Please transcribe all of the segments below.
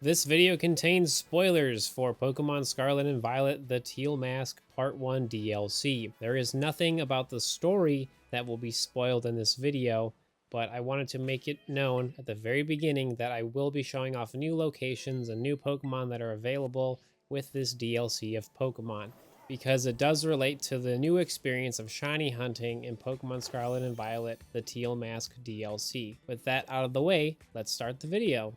This video contains spoilers for Pokemon Scarlet and Violet, the Teal Mask Part 1 DLC. There is nothing about the story that will be spoiled in this video, but I wanted to make it known at the very beginning that I will be showing off new locations and new Pokemon that are available with this DLC of Pokemon, because it does relate to the new experience of shiny hunting in Pokemon Scarlet and Violet, the Teal Mask DLC. With that out of the way, let's start the video.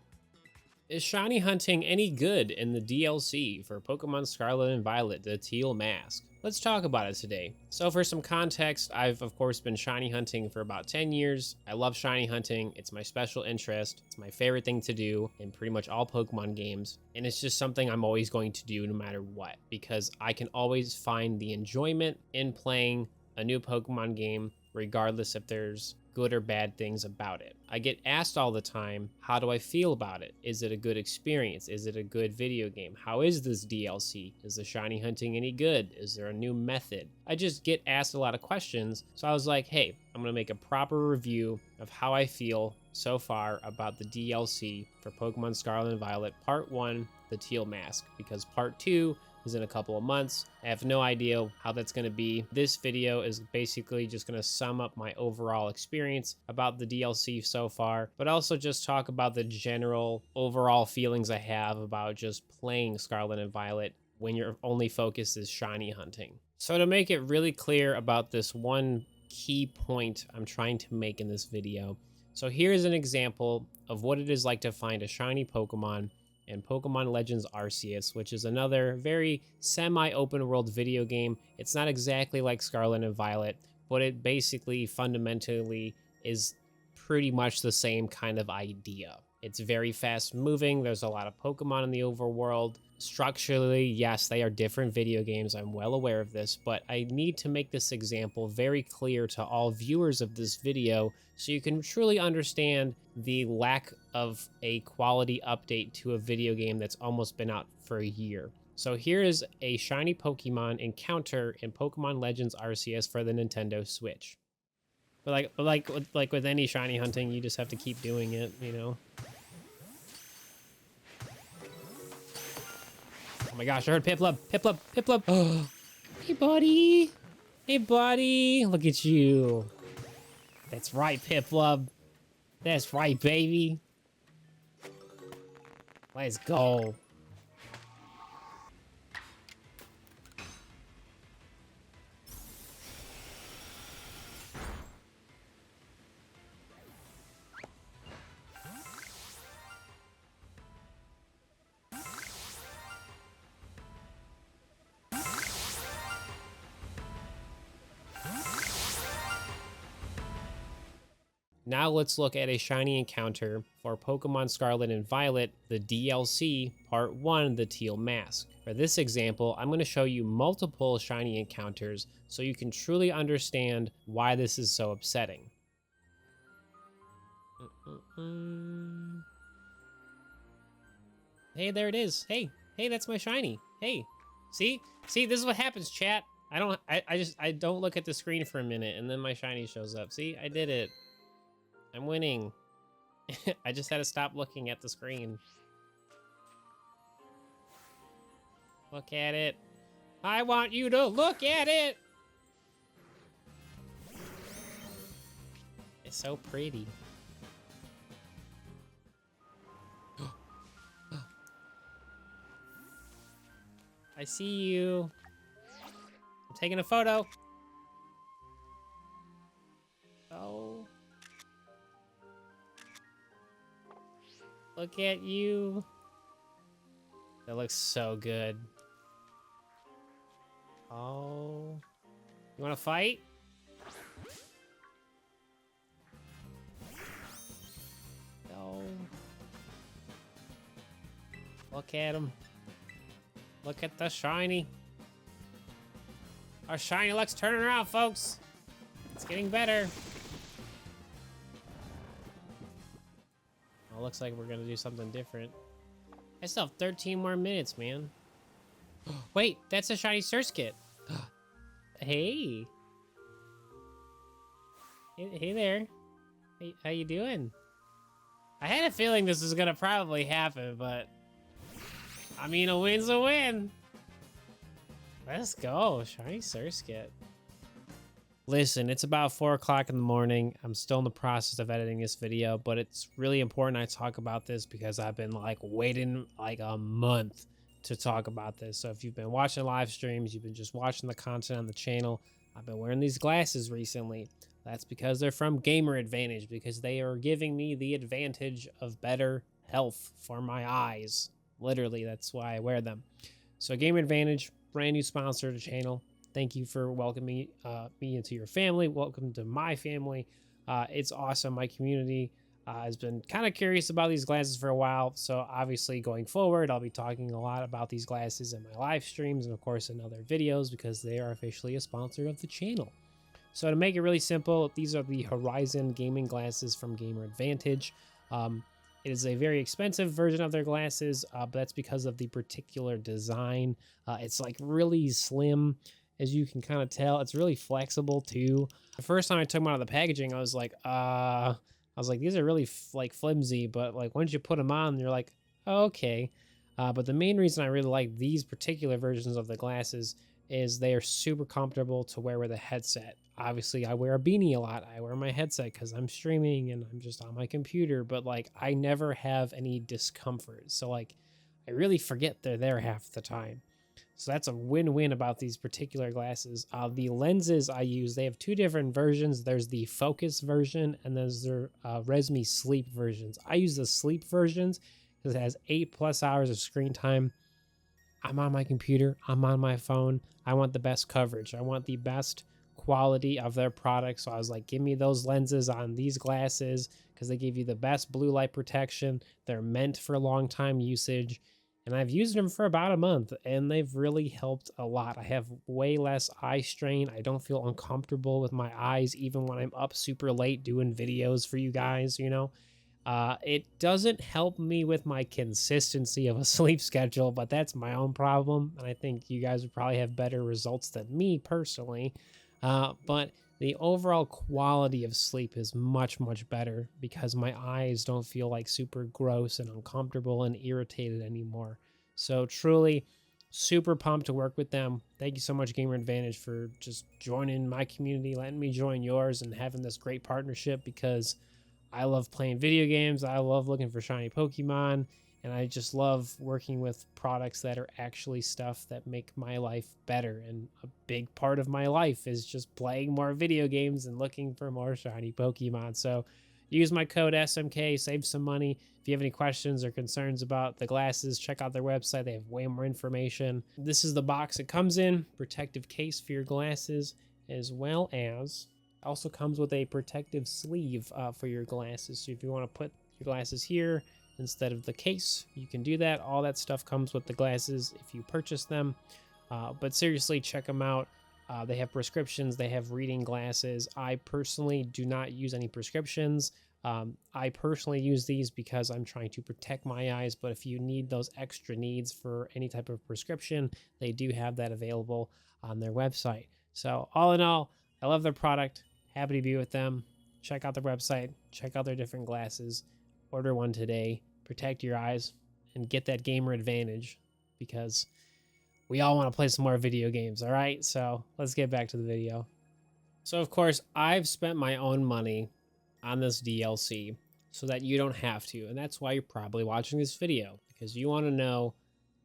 Is shiny hunting any good in the DLC for Pokemon Scarlet and Violet, the Teal Mask? Let's talk about it today. So for some context, I've of course been shiny hunting for about 10 years. I love shiny hunting. It's my special interest. It's my favorite thing to do in pretty much all Pokemon games. And it's just something I'm always going to do no matter what, because I can always find the enjoyment in playing a new Pokemon game, regardless if there's good or bad things about it. I get asked all the time, how do I feel about it? Is it a good experience? Is it a good video game? How is this DLC? Is the shiny hunting any good? Is there a new method? I just get asked a lot of questions, so I was like, hey, I'm gonna make a proper review of how I feel so far about the DLC for Pokemon Scarlet and Violet Part 1, the Teal Mask, because Part 2 is in a couple of months. I have no idea how that's going to be. This video is basically just going to sum up my overall experience about the DLC so far, but also just talk about the general overall feelings I have about just playing Scarlet and Violet when your only focus is shiny hunting. So to make it really clear about this one key point I'm trying to make in this video, so here's an example of what it is like to find a shiny Pokemon and Pokemon Legends Arceus, which is another very semi-open world video game. It's not exactly like Scarlet and Violet, but it basically fundamentally is pretty much the same kind of idea. It's very fast moving. There's a lot of Pokemon in the overworld. Structurally, yes, they are different video games. I'm well aware of this, but I need to make this example very clear to all viewers of this video so you can truly understand the lack of a quality update to a video game that's almost been out for a year. So here is a shiny Pokemon encounter in Pokemon Legends Arceus for the Nintendo Switch. But like with any shiny hunting, you just have to keep doing it, you know? Oh my gosh, I heard Piplup, Piplup, Piplup. Oh, hey buddy. Hey buddy, look at you. That's right, Piplup. That's right, baby. Let's go. Now let's look at a shiny encounter for Pokemon Scarlet and Violet, the DLC Part 1, the Teal Mask. For this example, I'm going to show you multiple shiny encounters so you can truly understand why this is so upsetting. Hey, there it is. Hey, that's my shiny. Hey, see, this is what happens, chat. I don't look at the screen for a minute and then my shiny shows up. See, I did it. I'm winning. I just had to stop looking at the screen. Look at it. I want you to look at it. It's so pretty. I see you. I'm taking a photo. Oh. Look at you. That looks so good. Oh. You want to fight? No. Look at him. Look at the shiny. Our shiny luck's turning around, folks. It's getting better. Looks like we're gonna do something different. I still have 13 more minutes, man. Wait, that's a shiny Surskit. Hey. Hey there. Hey, how you doing? I had a feeling this was gonna probably happen, but I mean, a win's a win. Let's go, shiny Surskit. Listen, it's about 4 o'clock in the morning. I'm still in the process of editing this video, but it's really important I talk about this because I've been like waiting like a month to talk about this. So if you've been watching live streams, you've been just watching the content on the channel, I've been wearing these glasses recently. That's because they're from Gamer Advantage, because they are giving me the advantage of better health for my eyes. Literally, that's why I wear them. So Gamer Advantage, brand new sponsor of the channel. Thank you for welcoming me into your family. Welcome to my family. It's awesome. My community has been kind of curious about these glasses for a while. So obviously going forward, I'll be talking a lot about these glasses in my live streams and of course in other videos because they are officially a sponsor of the channel. So to make it really simple, these are the Horizon gaming glasses from Gamer Advantage. It is a very expensive version of their glasses, but that's because of the particular design. It's like really slim. As you can kind of tell, it's really flexible too. The first time I took them out of the packaging, I was like, these are really like flimsy, but like once you put them on, you're like, oh, okay. But the main reason I really like these particular versions of the glasses is they are super comfortable to wear with a headset. Obviously, I wear a beanie a lot. I wear my headset because I'm streaming and I'm just on my computer, but like I never have any discomfort. So like I really forget they're there half the time. So that's a win-win about these particular glasses. The lenses I use, they have two different versions. There's the focus version and there's their REZME sleep versions. I use the sleep versions because it has 8+ hours of screen time. I'm on my computer. I'm on my phone. I want the best coverage. I want the best quality of their product. So I was like, give me those lenses on these glasses because they give you the best blue light protection. They're meant for long time usage. And I've used them for about a month and they've really helped a lot. I have way less eye strain. I don't feel uncomfortable with my eyes even when I'm up super late doing videos for you guys, you know. It doesn't help me with my consistency of a sleep schedule, but that's my own problem. And I think you guys would probably have better results than me personally. But the overall quality of sleep is much, much better because my eyes don't feel like super gross and uncomfortable and irritated anymore. So truly super pumped to work with them. Thank you so much, Gamer Advantage, for just joining my community, letting me join yours and having this great partnership because I love playing video games. I love looking for shiny Pokemon. And I just love working with products that are actually stuff that make my life better. And a big part of my life is just playing more video games and looking for more shiny Pokemon. So use my code SMK, save some money. If you have any questions or concerns about the glasses, check out their website. They have way more information. This is the box it comes in. Protective case for your glasses, as well as also comes with a protective sleeve for your glasses. So if you want to put your glasses here instead of the case, you can do that. All that stuff comes with the glasses if you purchase them. But seriously, check them out. They have prescriptions. They have reading glasses. I personally do not use any prescriptions. I personally use these because I'm trying to protect my eyes. But if you need those extra needs for any type of prescription, they do have that available on their website. So all in all, I love their product. Happy to be with them. Check out their website. Check out their different glasses. Order one today. Protect your eyes and get that Gamer Advantage because we all want to play some more video games, all right? So let's get back to the video. So of course, I've spent my own money on this DLC so that you don't have to. And that's why you're probably watching this video, because you want to know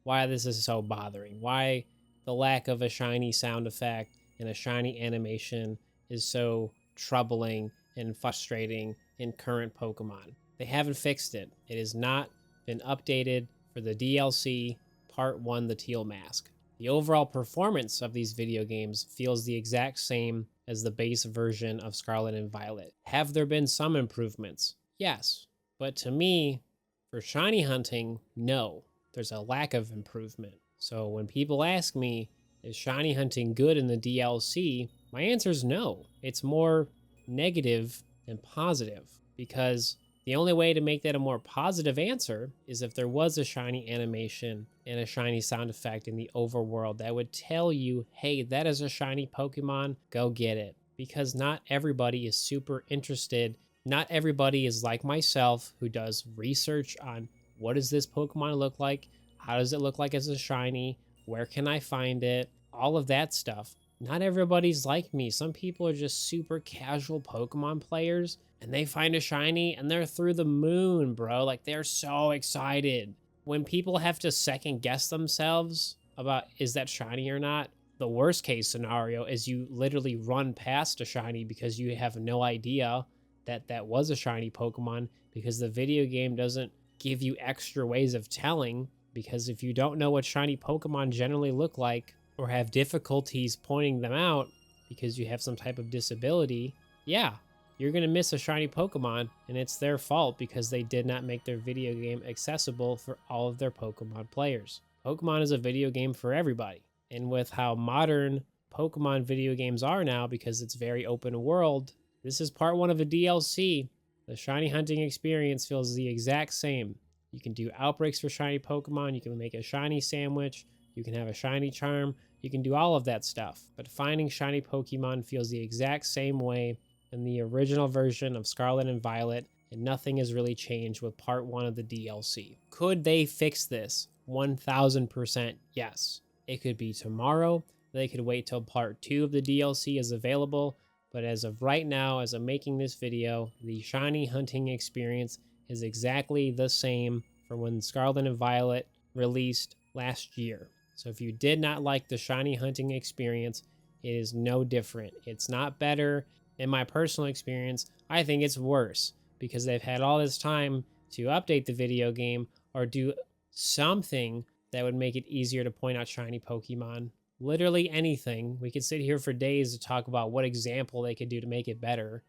why this is so bothering, why the lack of a shiny sound effect and a shiny animation is so troubling and frustrating in current Pokemon. They haven't fixed it. It has not been updated for the DLC Part 1, the Teal Mask. The overall performance of these video games feels the exact same as the base version of Scarlet and Violet. Have there been some improvements? Yes. But to me, for shiny hunting, no. There's a lack of improvement. So when people ask me, is shiny hunting good in the DLC? My answer is no. It's more negative than positive because the only way to make that a more positive answer is if there was a shiny animation and a shiny sound effect in the overworld that would tell you, hey, that is a shiny Pokemon, go get it. Because not everybody is super interested. Not everybody is like myself who does research on what does this Pokemon look like? How does it look like as a shiny? Where can I find it? All of that stuff. Not everybody's like me. Some people are just super casual Pokemon players and they find a shiny and they're through the moon, bro. Like, they're so excited. When people have to second guess themselves about is that shiny or not, the worst case scenario is you literally run past a shiny because you have no idea that that was a shiny Pokemon, because the video game doesn't give you extra ways of telling. Because if you don't know what shiny Pokemon generally look like, or have difficulties pointing them out because you have some type of disability, yeah, you're going to miss a shiny Pokemon, and it's their fault because they did not make their video game accessible for all of their Pokemon players. Pokemon is a video game for everybody. And with how modern Pokemon video games are now, because it's very open world, this is part 1 of a DLC. The shiny hunting experience feels the exact same. You can do outbreaks for shiny Pokemon, you can make a shiny sandwich, you can have a shiny charm, you can do all of that stuff. But finding shiny Pokemon feels the exact same way in the original version of Scarlet and Violet, and nothing has really changed with part 1 of the DLC. Could they fix this? 1000% yes. It could be tomorrow. They could wait till part 2 of the DLC is available. But as of right now, as I'm making this video, the shiny hunting experience is exactly the same from when Scarlet and Violet released last year. So if you did not like the shiny hunting experience, it is no different. It's not better. In my personal experience, I think it's worse because they've had all this time to update the video game or do something that would make it easier to point out shiny Pokemon. Literally anything. We could sit here for days to talk about what example they could do to make it better,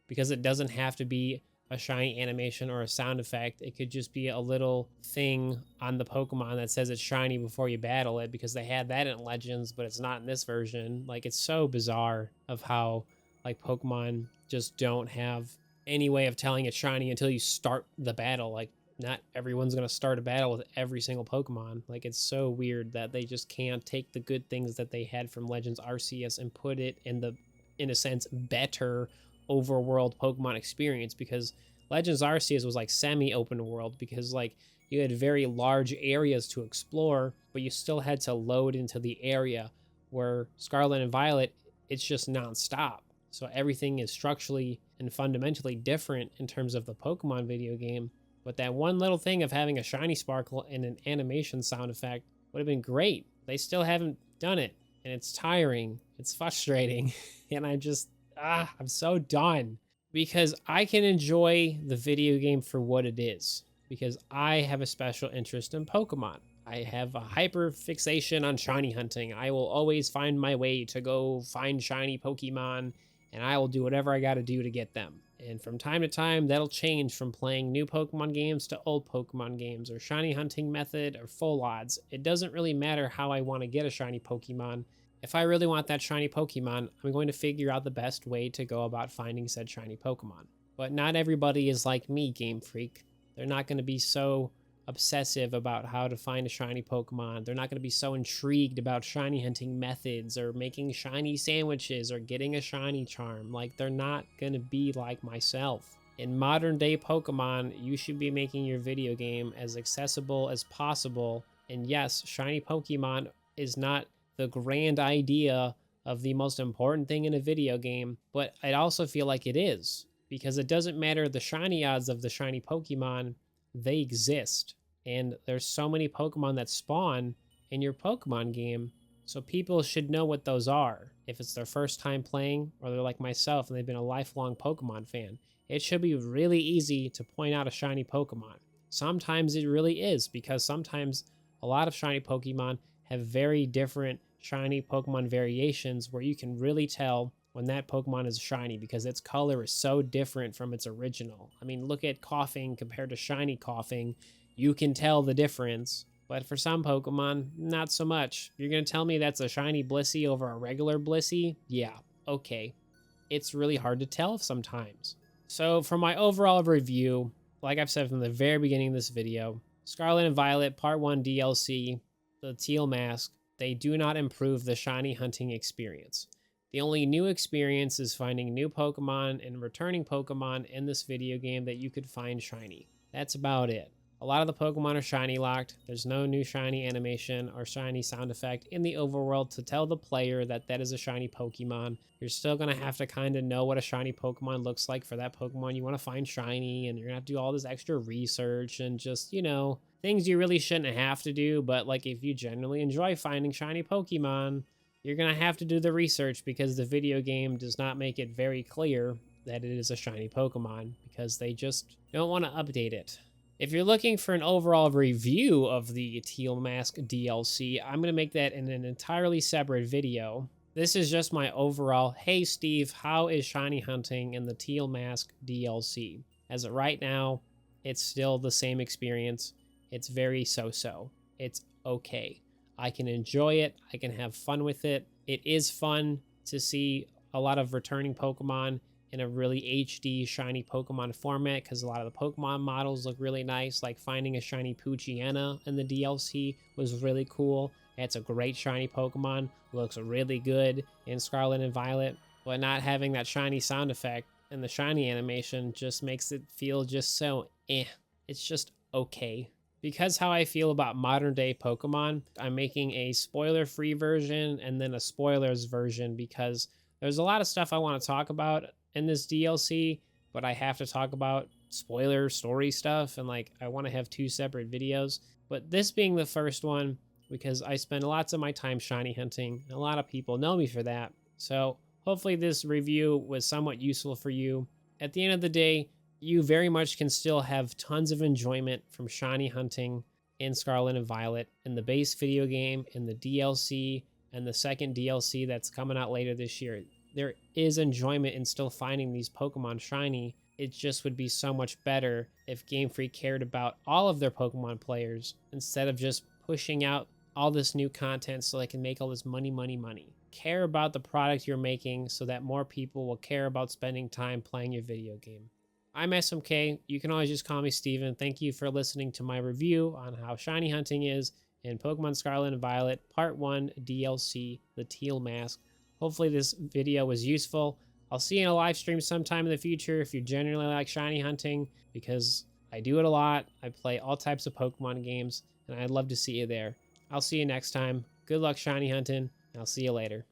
because it doesn't have to be a shiny animation or a sound effect. It could just be a little thing on the Pokemon that says it's shiny before you battle it, because they had that in Legends, but it's not in this version. Like, it's so bizarre of how, like, Pokemon just don't have any way of telling it's shiny until you start the battle. Like, not everyone's going to start a battle with every single Pokemon. Like, it's so weird that they just can't take the good things that they had from Legends Arceus and put it in the, in a sense, better overworld Pokemon experience, because Legends Arceus was like semi-open world, because like you had very large areas to explore, but you still had to load into the area, where Scarlet and Violet, it's just non-stop. So everything is structurally and fundamentally different in terms of the Pokemon video game. But that one little thing of having a shiny sparkle and an animation sound effect would have been great. They still haven't done it, and it's tiring. It's frustrating. And I'm so done, because I can enjoy the video game for what it is, because I have a special interest in Pokemon. I have a hyper fixation on shiny hunting. I will always find my way to go find shiny Pokemon, and I will do whatever I got to do to get them. And from time to time, that'll change from playing new Pokemon games to old Pokemon games, or shiny hunting method, or full odds. It doesn't really matter how I want to get a shiny Pokemon. If I really want that shiny Pokemon, I'm going to figure out the best way to go about finding said shiny Pokemon. But not everybody is like me, Game Freak. They're not going to be so obsessive about how to find a shiny Pokemon. They're not going to be so intrigued about shiny hunting methods, or making shiny sandwiches, or getting a shiny charm. Like, they're not going to be like myself. In modern day Pokemon, you should be making your video game as accessible as possible. And yes, shiny Pokemon is not the grand idea of the most important thing in a video game, but I also feel like it is, because it doesn't matter the shiny odds of the shiny Pokemon, they exist. And there's so many Pokemon that spawn in your Pokemon game, so people should know what those are. If it's their first time playing, or they're like myself and they've been a lifelong Pokemon fan, it should be really easy to point out a shiny Pokemon. Sometimes it really is, because sometimes a lot of shiny Pokemon have very different shiny Pokemon variations, where you can really tell when that Pokemon is shiny, because its color is so different from its original. I mean, look at Koffing compared to shiny Koffing. You can tell the difference, but for some Pokemon, not so much. You're going to tell me that's a shiny Blissey over a regular Blissey? Yeah, okay. It's really hard to tell sometimes. So for my overall review, like I've said from the very beginning of this video, Scarlet and Violet Part 1 DLC, the Teal Mask, they do not improve the shiny hunting experience. The only new experience is finding new Pokemon and returning Pokemon in this video game that you could find shiny. That's about it. A lot of the Pokemon are shiny locked. There's no new shiny animation or shiny sound effect in the overworld to tell the player that that is a shiny Pokemon. You're still going to have to kind of know what a shiny Pokemon looks like for that Pokemon you want to find shiny, and you're going to have to do all this extra research and just, you know, things you really shouldn't have to do. But like, if you genuinely enjoy finding shiny Pokemon, you're going to have to do the research, because the video game does not make it very clear that it is a shiny Pokemon, because they just don't want to update it. If you're looking for an overall review of the Teal Mask DLC, I'm going to make that in an entirely separate video. This is just my overall, hey Steve, how is shiny hunting in the Teal Mask DLC? As of right now, it's still the same experience. It's very so-so. It's okay. I can enjoy it. I can have fun with it. It is fun to see a lot of returning Pokemon in a really HD shiny Pokemon format, because a lot of the Pokemon models look really nice. Like finding a shiny Poochyena in the DLC was really cool. It's a great shiny Pokemon, looks really good in Scarlet and Violet, but not having that shiny sound effect and the shiny animation just makes it feel just so eh. It's just okay. Because how I feel about modern day Pokemon, I'm making a spoiler-free version and then a spoilers version, because there's a lot of stuff I want to talk about in this DLC, but I have to talk about spoiler story stuff, and like I want to have 2 separate videos. But this being the first one, because I spend lots of my time shiny hunting, a lot of people know me for that. So hopefully this review was somewhat useful for you. At the end of the day, you very much can still have tons of enjoyment from shiny hunting in Scarlet and Violet, in the base video game, in the DLC, and the second DLC that's coming out later this year. There is enjoyment in still finding these Pokemon shiny. It just would be so much better if Game Freak cared about all of their Pokemon players, instead of just pushing out all this new content so they can make all this money. Care about the product you're making so that more people will care about spending time playing your video game. I'm SMK. You can always just call me Steven. Thank you for listening to my review on how shiny hunting is in Pokemon Scarlet and Violet Part 1 DLC, the Teal Mask. Hopefully this video was useful. I'll see you in a live stream sometime in the future if you genuinely like shiny hunting, because I do it a lot. I play all types of Pokemon games, and I'd love to see you there. I'll see you next time. Good luck shiny hunting, and I'll see you later.